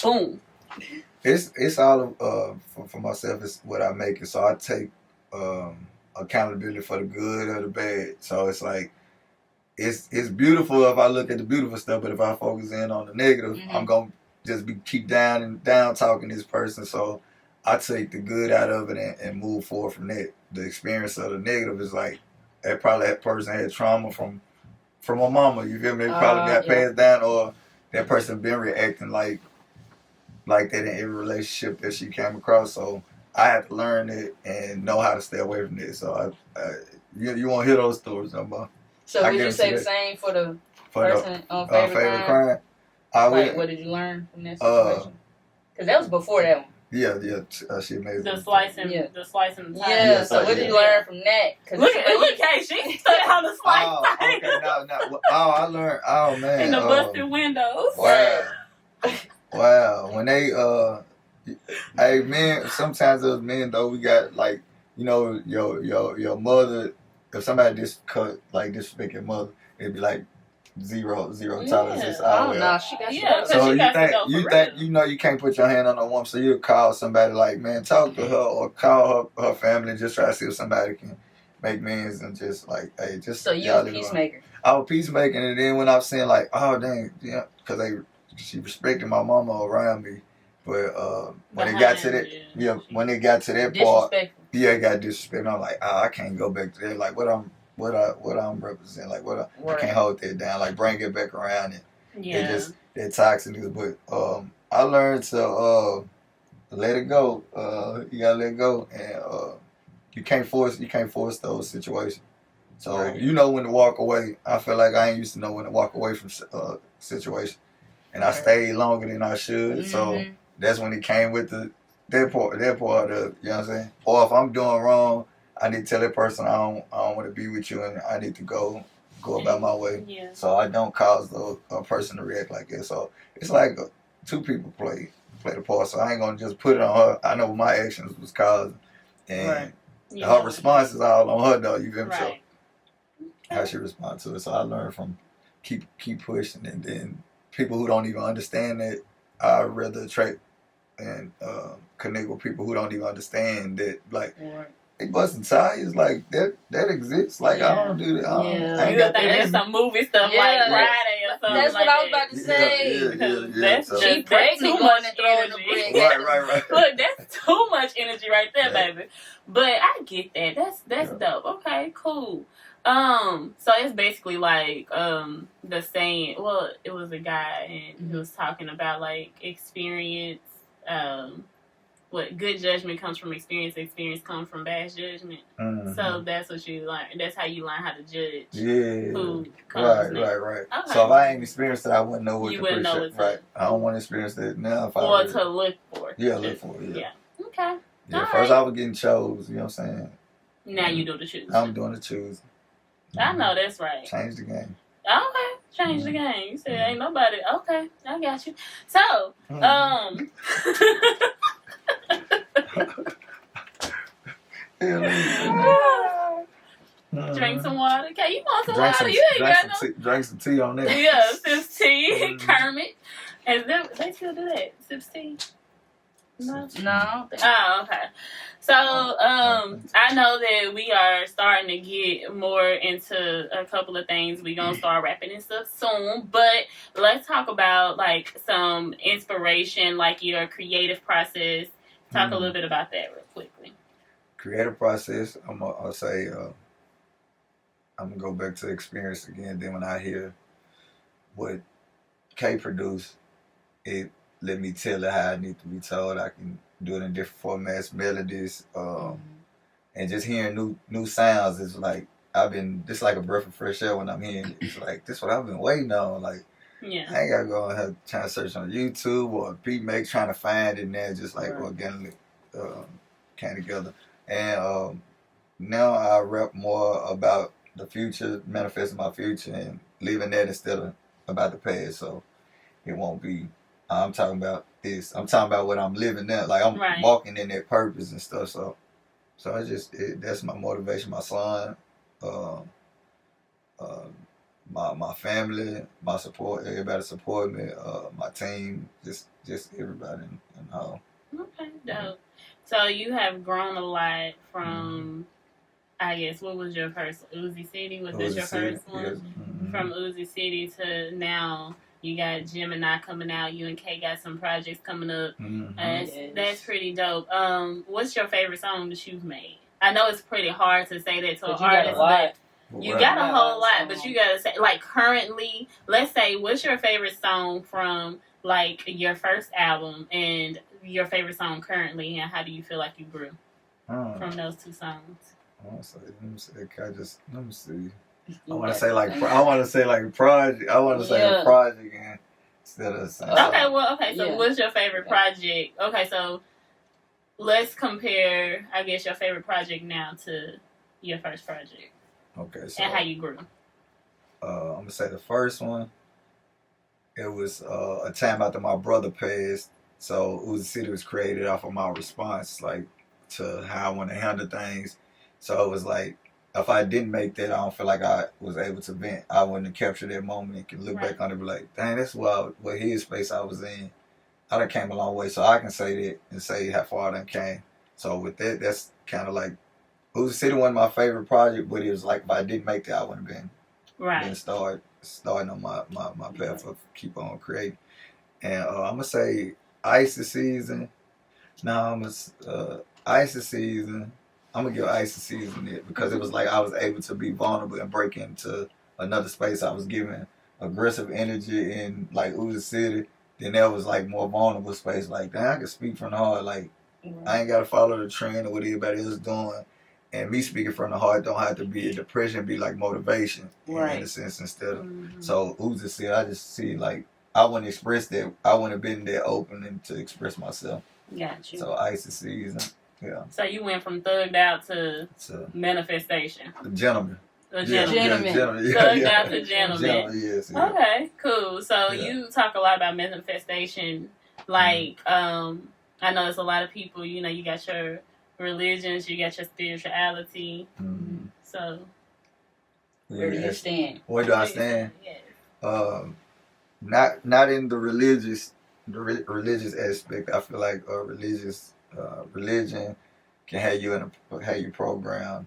Boom. It's all for myself. It's what I make it. So I take accountability for the good or the bad. So it's like it's beautiful if I look at the beautiful stuff, but if I focus in on the negative, I'm gonna just keep down talking this person. So I take the good out of it and move forward from that. The experience of the negative is like that person had trauma from a mama. You feel me? They probably got passed down, or that person been reacting like that in every relationship that she came across. So I had to learn it and know how to stay away from it. So you won't hear those stories no more. So would you say the same for the person on favorite crime? What did you learn from that situation? Because that was before that one. Yeah, she amazing. The slicing. Yeah. Time. Yeah. So what did you learn from that? Look, Kay, she stood on the slice thing. Okay, no. I learned. Oh man. In the busted windows. Wow. When they hey men, sometimes those men though, we got like, you know, your mother. If somebody disrespect your mother, it'd be like zero tolerance. It's all she got so you think you can't put your hand on a woman, so you call somebody like, man, talk to her or call her family, just try to see if somebody can make amends and just like, hey, just so you a peacemaker. I was peacemaking, and then when I was saying like, oh dang, yeah, because she respected my mama around me, but when it got to that part, it got disrespectful. I'm like, oh, I can't go back to that. Like what I'm representing, like I can't hold that down. Like bring it back around and it just that toxicness. But I learned to let it go. You gotta let go, and you can't force those situations. So you know when to walk away. I feel like I ain't used to know when to walk away from situation, and I stayed longer than I should. So that's when it came with that part of, you know what I'm saying? Or if I'm doing wrong, I need to tell that person I don't want to be with you, and I need to go about my way. Yeah. So I don't cause a person to react like that. So it's like two people play the part. So I ain't gonna just put it on her. I know what my actions was causing, and her response is all on her though. You feel me? So how she respond to it. So I learned from keep pushing, and then people who don't even understand that, I'd rather attract and connect with people who don't even understand that, like. They busting tires like that exists. Like I don't do that. I ain't got that. That's some movie stuff like Friday or something. That's what I was about to say. That's she pregnant going and throwing the brick. Right. Look, that's too much energy right there, baby. But I get that. That's dope. Okay, cool. So it's basically like the saying. Well, it was a guy and he was talking about like experience. What good judgment comes from experience comes from bad judgment. So that's what you learn. That's how you learn how to judge. Who comes next. Right. Okay. So if I ain't experienced it, I wouldn't know what you to wouldn't know what to. Right. I don't want to experience that now. Or to look for. Yeah, look for it. Yeah. Okay. Yeah. First, I was getting chose. You know what I'm saying? Now you do the choosing. I'm doing the choosing. I know that's right. Change the game. Okay, change the game. You said ain't nobody. Okay, I got you. So, drink some water. Okay, you want some water? You ain't got no. Drink some tea on that. Yeah, sips tea. Kermit. And they still do that. Sips tea. No. Oh, okay. So, I know that we are starting to get more into a couple of things. We're going to start wrapping and stuff soon. But let's talk about, like, some inspiration, like your creative process. Talk a little bit about that real quickly. Creative process, I'll say, I'm going to go back to experience again. Then when I hear what Kay produced, it let me tell it how I need to be told. I can do it in different formats, melodies, and just hearing new sounds is like this like a breath of fresh air when I'm hearing it. It's like this is what I've been waiting on. Like I ain't gotta go and have trying to search on YouTube or beat make trying to find it in there, just like organically came together. And now I rap more about the future, manifesting my future, and leaving that instead of about the past. So it won't be I'm talking about this. I'm talking about what I'm living now. Like I'm Right. walking in that purpose and stuff. So I just that's my motivation. My son, uh, uh, my family, my support. Everybody support me. My team, just everybody in all. Okay, dope. So you have grown a lot from, I guess, what was your first Icee City? Was this Uzi your City, first one? yes. Mm-hmm. From Icee City to now, you got Gemini coming out. You and Kay got some projects coming up. Mm-hmm. That's pretty dope. What's your favorite song that you've made? I know it's pretty hard to say that to an artist, but you got a whole lot. But you gotta say, like, currently, let's say, what's your favorite song from like your first album and your favorite song currently, and how do you feel like you grew from those two songs? Let me see. I want to say like project. I want to say a project again instead of saying. Okay. So what's your favorite project? Okay, so let's compare, I guess, your favorite project now to your first project. Okay, so and how you grew. I'm gonna say the first one. It was a time after my brother passed. So Icee City was created off of my response, like, to how I want to handle things. So it was like, if I didn't make that, I don't feel like I was able to vent. I wouldn't have captured that moment and can look back on it and be like, dang, that's what his space I was in. I done came a long way, so I can say that and say how far I done came. So with that, that's kind of like, Icee City wasn't my favorite project, but it was like, if I didn't make that, I wouldn't have been starting on my path of keep on creating. And I'm gonna say Icee season. Icee season. I'm gonna give Icee season it because it was like I was able to be vulnerable and break into another space. I was given aggressive energy in like Icee City. Then that was like more vulnerable space. Like, damn, I can speak from the heart. Like, I ain't gotta follow the trend or what everybody else doing. And me speaking from the heart don't have to be a depression, be like motivation in a sense instead of. So Icee City, I just see like I wouldn't express that. I wouldn't have been there open and to express myself. Got you. So Icee season, yeah. So you went from thugged out to manifestation. Gentleman. Gentleman. Thugged out to gentleman. Yes. Okay, cool. So you talk a lot about manifestation. Like, I know there's a lot of people, you know, you got your religions, you got your spirituality. So where do you stand? Where do I stand? Yes. Not in the religious aspect. I feel like religion can have you have you programmed,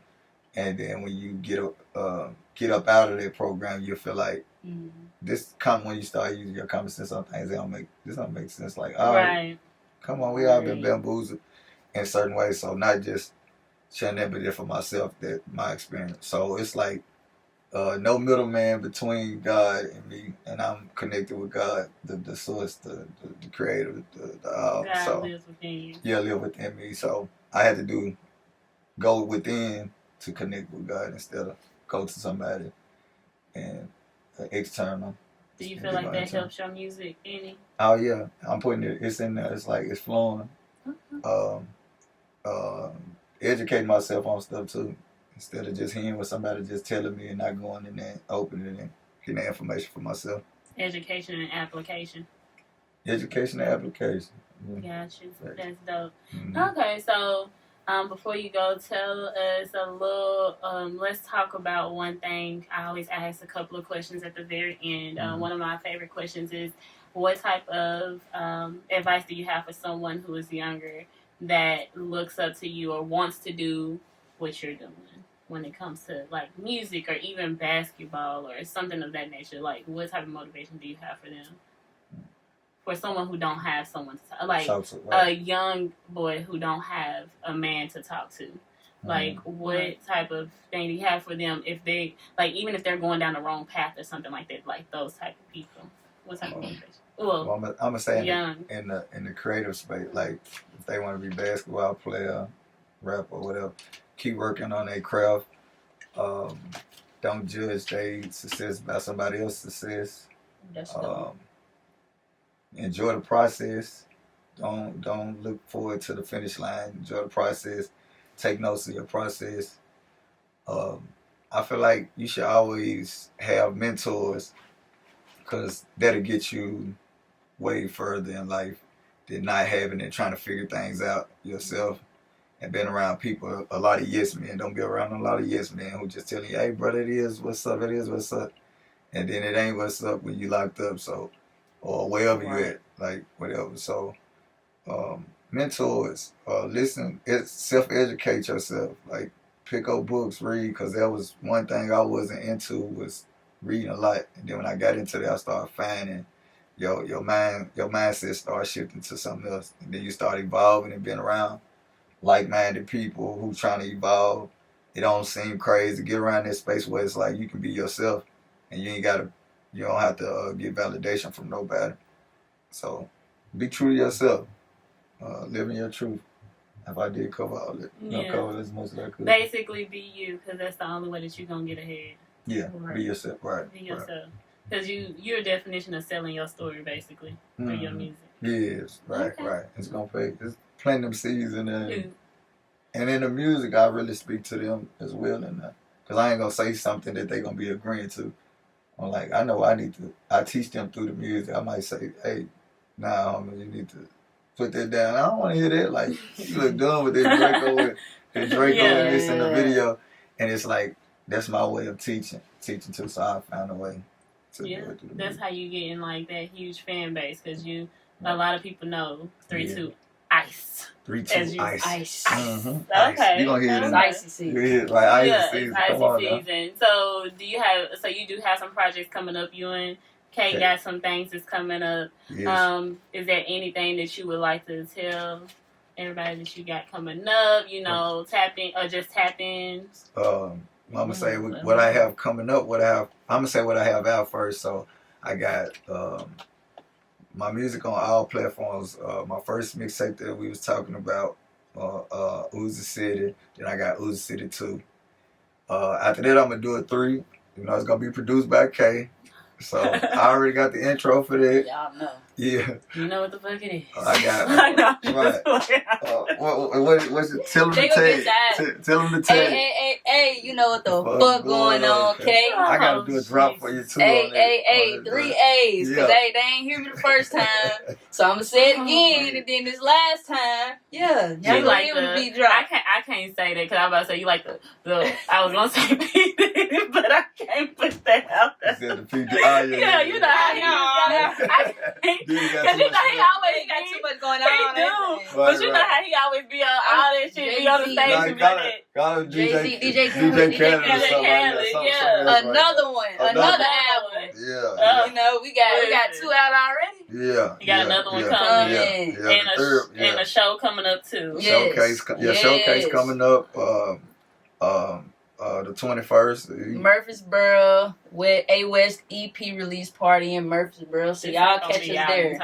and then when you get up out of that program, you feel like when you start using your common sense on things, this don't make sense. Like, come on, we all been bamboozled in certain ways. So not just sharing that, but for myself, that my experience. So it's like no middleman between God and me, and I'm connected with God, the source, the creator, the all. God so lives within you. Yeah, live within me. So I had to go within to connect with God instead of go to somebody and external. Do you feel like that helps your music any? Oh yeah, I'm putting it. It's in there. It's like it's flowing. Educating myself on stuff too, instead of just hearing what somebody just telling me and not going in there, opening it and getting the information for myself. Education and application. Education and application. Got you. That's dope. Okay, so before you go, tell us a little. Let's talk about one thing. I always ask a couple of questions at the very end. One of my favorite questions is, what type of advice do you have for someone who is younger that looks up to you or wants to do what you're doing when it comes to like music or even basketball or something of that nature? Like, what type of motivation do you have for them? For someone who don't have someone to talk, like a young boy who don't have a man to talk to, like what type of thing do you have for them if they, like, even if they're going down the wrong path or something like that, like those type of people? What type of motivation? Well, I'm gonna say in the creative space, like if they want to be basketball player, rap or whatever, keep working on their craft. Don't judge their success by somebody else's success. That's enjoy the process. Don't look forward to the finish line. Enjoy the process. Take notes of your process. I feel like you should always have mentors, because that'll get you way further in life than not having and trying to figure things out yourself. And been around people, a lot of yes men. Don't be around a lot of yes men who just tell you, hey, brother, it is what's up, it is what's up. And then it ain't what's up when you locked up, so, or wherever you at, like, whatever. So, mentors, listen, self-educate yourself. Like, pick up books, read, because that was one thing I wasn't into was reading a lot. And then when I got into that, I started finding your mindset start shifting to something else. And then you start evolving and being around like-minded people who trying to evolve. It don't seem crazy. Get around this space where it's like you can be yourself and you don't have to get validation from nobody. So be true to yourself. Live in your truth. If I did cover all that, cover as much as I could. Basically be you, because that's the only way that you're going to get ahead. Yeah, right. Be yourself, right. Be yourself. Because you're a definition of selling your story, basically, through your music. Yes, right. It's going to pay. It's planting them seeds in there. And in the music, I really speak to them as well in that. Because I ain't going to say something that they going to be agreeing to. I'm like, I know I teach them through the music. I might say, hey, nah, homie, you need to put that down. I don't want to hear that. Like, you look dumb with that Draco and this in the video. And it's like, that's my way of teaching too. So I found a way to do it through the that's music. how you get in, like, that huge fan base. Because a lot of people know 3-2 Icee. 3-2 Icee. Mm-hmm. Okay. You gonna hear it in Icee season. You hear it like Icee season. Come on Icee season. So you do have some projects coming up. You and Kay got some things that's coming up. Yes. Is there anything that you would like to tell everybody that you got coming up? Tap in. I'm gonna say what I have coming up. I'm gonna say what I have out first. So I got my music on all platforms. My first mixtape that we was talking about, Icee City. Then I got Icee City 2. After that, I'm gonna do a 3. It's gonna be produced by Kay. So I already got the intro for that. Y'all know. Yeah. You know what the fuck it is. I got it. Right. What's it? Tell them to tag. Tell them to tag. Hey, you know what the fuck going on, Kay? I gotta do a drop for you too. Hey, 3 A's. Because they ain't hear me the first time. So I'm gonna say it again. And then this last time, y'all gonna hear the beat drop. I can't say that because I'm about to say you like the I was gonna say P. Diddy, but I can't put that out there. You said the P. Diddy. Yeah, you know how I can't. Because he got too much going on. He do. But you know how he always be on all that shit, be on the stage and be like that. DJ Khaled. Yeah. Another one. Another album. Yeah. We got 2 out already. Yeah. You got another one coming. Yeah. And a show coming up too. Yes. Showcase coming up. The 21st. Murfreesboro with A West EP release party in Murfreesboro. So y'all catch us there.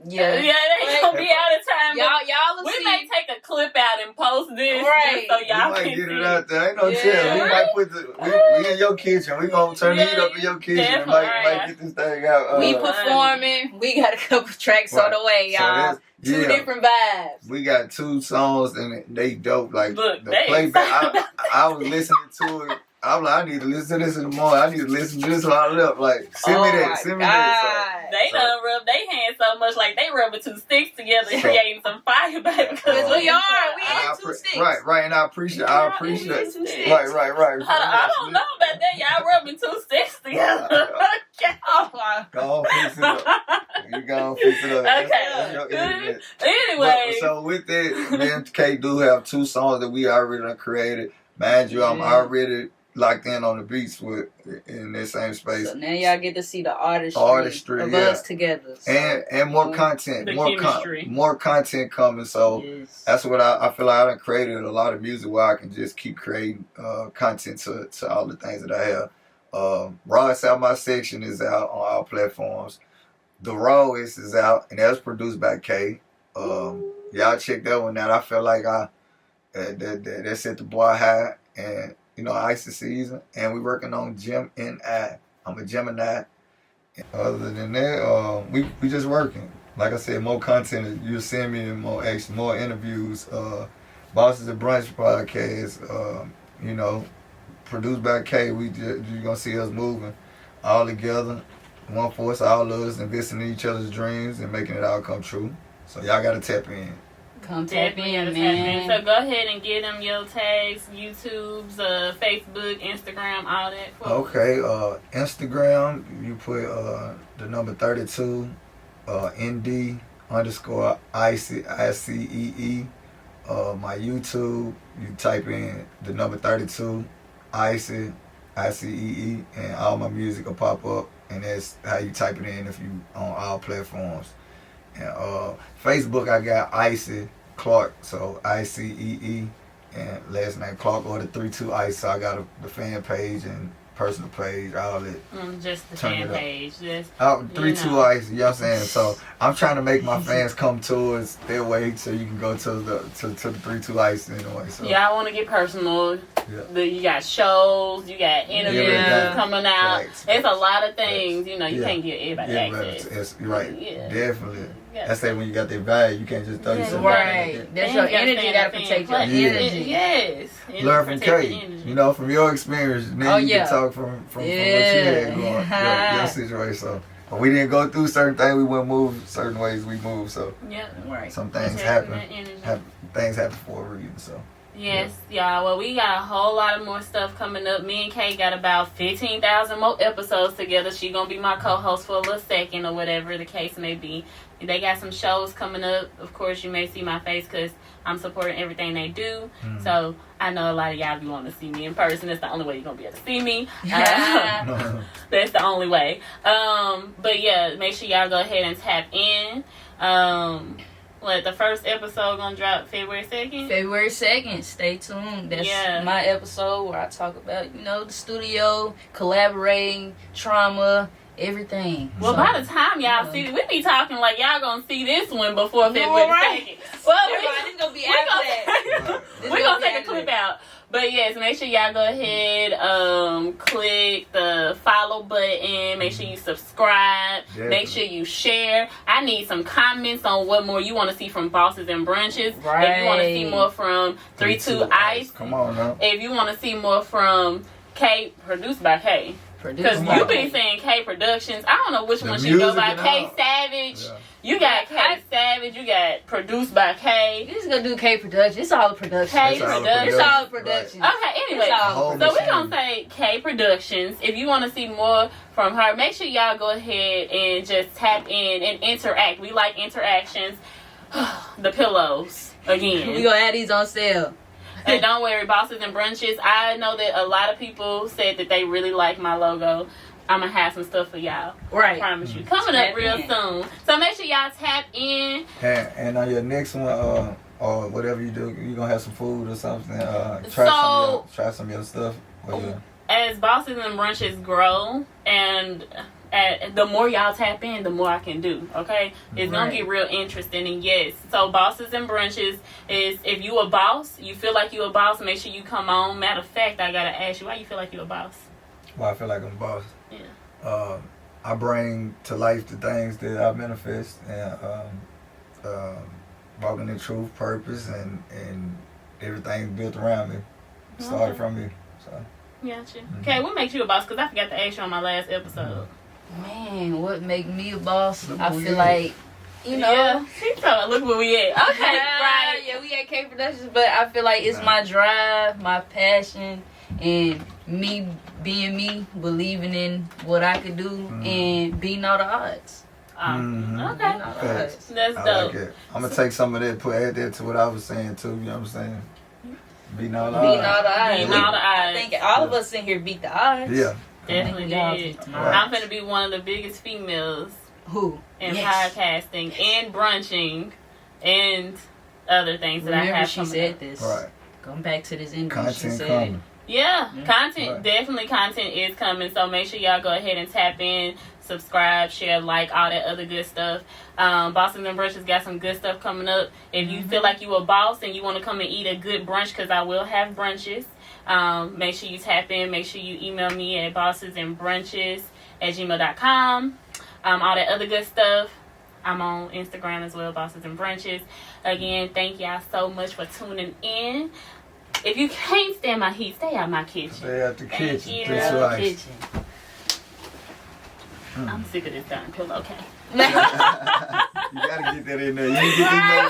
Yeah, they gonna be out of time. Y'all we may take a clip out and post this, just so y'all can get it out there. Ain't no tell. We might put we in your kitchen. We gonna turn the heat up in your kitchen and might get this thing out. We performing. We got a couple tracks on the way, y'all. Two different vibes. We got 2 songs and they dope. Like look, the playback. I was listening to it. I'm like, I need to listen to this in the morning. I need to listen to this while I left. Like, send me that. They done rub their hands so much, like they rubbing 2 sticks together, creating some fire, baby. Because we ain't 2 sticks. Right, and I appreciate. Right. I don't know about that. Y'all rubbing 2 sticks together. Okay. Go on, fix it up. You go on, fix it up. Okay. Anyway. So with that, me and Kay do have 2 songs that we already done created. Mind you, I'm already locked in on the beats in that same space. So now y'all get to see the artistry of us together. So. And more content, more content coming. So that's what I feel like I done created a lot of music where I can just keep creating content to all the things that I have. Rawest Out My Section is out on all platforms. The Rawest is out, and that's produced by Kay. Y'all check that one out. I feel like that set the boy high, and Icee season, and we're working on Gemini. I'm a Gemini. Other than that, we just working. Like I said, more content. You'll see me in more action, more interviews. Bosses and Brunches podcast. Produced by Kay. You're gonna see us moving all together. one for us, all of us, investing in each other's dreams and making it all come true. So y'all gotta tap in. Come tap Definitely in, gotta man. tap in. So go ahead and get them your tags, YouTube's, Facebook, Instagram, all that. Okay, Instagram, you put the number 32, ND _ Icee, ICEE. My YouTube, you type in the number 32, Icee, ICEE, and all my music will pop up. And that's how you type it in if you on all platforms. And Facebook, I got Icee Clark, so ICEE, and last name Clark or the 32 Ice. So I got the fan page and personal page, all that. Just the fan page. Just 32 Ice, you know what I'm saying? So I'm trying to make my fans come towards their way so you can go to the 32 Ice anyway. So y'all want to get personal. Yeah. You got shows, you got interviews coming out. It's a lot of things, you know, you can't give everybody access. You're right. Definitely. That's that when you got that value, you can't just throw yourself right. That's your energy. You gotta protect your energy. Yes. Learn from Kay. You know, from your experience, then you can talk from what you had going, your situation. So, but we didn't go through certain things. We wouldn't move certain ways. We moved. So, some things happen. Things happen for a reason. So. Yes, y'all. Well, we got a whole lot of more stuff coming up. Me and Kay got about 15,000 more episodes together. She gonna be my co-host for a little second or whatever the case may be. They got some shows coming up. Of course, you may see my face because I'm supporting everything they do. So I know a lot of y'all be wanting to see me in person. That's the only way you're gonna be able to see me. That's the only way. But yeah, make sure y'all go ahead and tap in. The first episode gonna drop February 2nd? February 2nd. Stay tuned. That's my episode where I talk about, the studio, collaborating, trauma, everything. Well, by the time y'all see it, we be talking like y'all gonna see this one before February 2nd. Well, this gonna be after that. We're gonna take a clip out. But yes, make sure y'all go ahead, click the follow button. Make sure you subscribe. Definitely. Make sure you share. I need some comments on what more you want to see from Bosses and Brunches. Right. If you want to see more from 32 Ice. Come on now. If you want to see more from K, produced by K. Because you be saying K Productions. I don't know which one should go by. K Savage. Yeah. You got K Savage. You got produced by K. You just gonna do K Productions. It's all production. K Productions. It's all production. Right. Okay, anyway. So we're going to say K Productions. If you want to see more from her, make sure y'all go ahead and just tap in and interact. We like interactions. The pillows. Again. We gonna add these on sale. And don't worry, Bosses and Brunches. I know that a lot of people said that they really like my logo. I'm going to have some stuff for y'all. Right. I promise you. Coming up real soon. So make sure y'all tap in. And on your next one, or whatever you do, you going to have some food or something. Try some of your stuff. As Bosses and Brunches grow, and the more y'all tap in, the more I can do, okay? It's going to get real interesting. And yes, so Bosses and Brunches is, if you a boss, you feel like you a boss, make sure you come on. Matter of fact, I got to ask you, why you feel like you a boss? Why I feel like I'm a boss? Yeah. I bring to life the things that I manifest, and walking in truth, purpose, and everything built around me. Started from me, so. Gotcha. Okay, what makes you a boss? Because I forgot to ask you on my last episode. Man, what make me a boss? I feel like, look where we at. Okay, right. Yeah, we at K Productions, but I feel like it's my drive, my passion, and me being me, believing in what I could do, and beating all the odds. Okay. That's dope. Like it. I'm going to take some of that, add that to what I was saying, too. You know what I'm saying? Beating all the odds. I think all of us in here beat the odds. Yeah. Definitely did. I'm going to be one of the biggest females. Who? In podcasting and brunching and other things that I have. She said this. Right. Going back to this interview, content she said coming. it. Yeah, content, definitely content is coming. So make sure y'all go ahead and tap in, subscribe, share, like, all that other good stuff. Bosses and Brunches got some good stuff coming up. If you feel like you a boss and you want to come and eat a good brunch, because I will have brunches, make sure you tap in. Make sure you email me at bossesandbrunches@gmail.com. All that other good stuff. I'm on Instagram as well, Bosses and Brunches. Again, thank y'all so much for tuning in. If you can't stand my heat, stay out my kitchen. Stay out the kitchen. You. Kitchen. I'm sick of this darn pillow. Okay. You gotta get that in there. You didn't get email.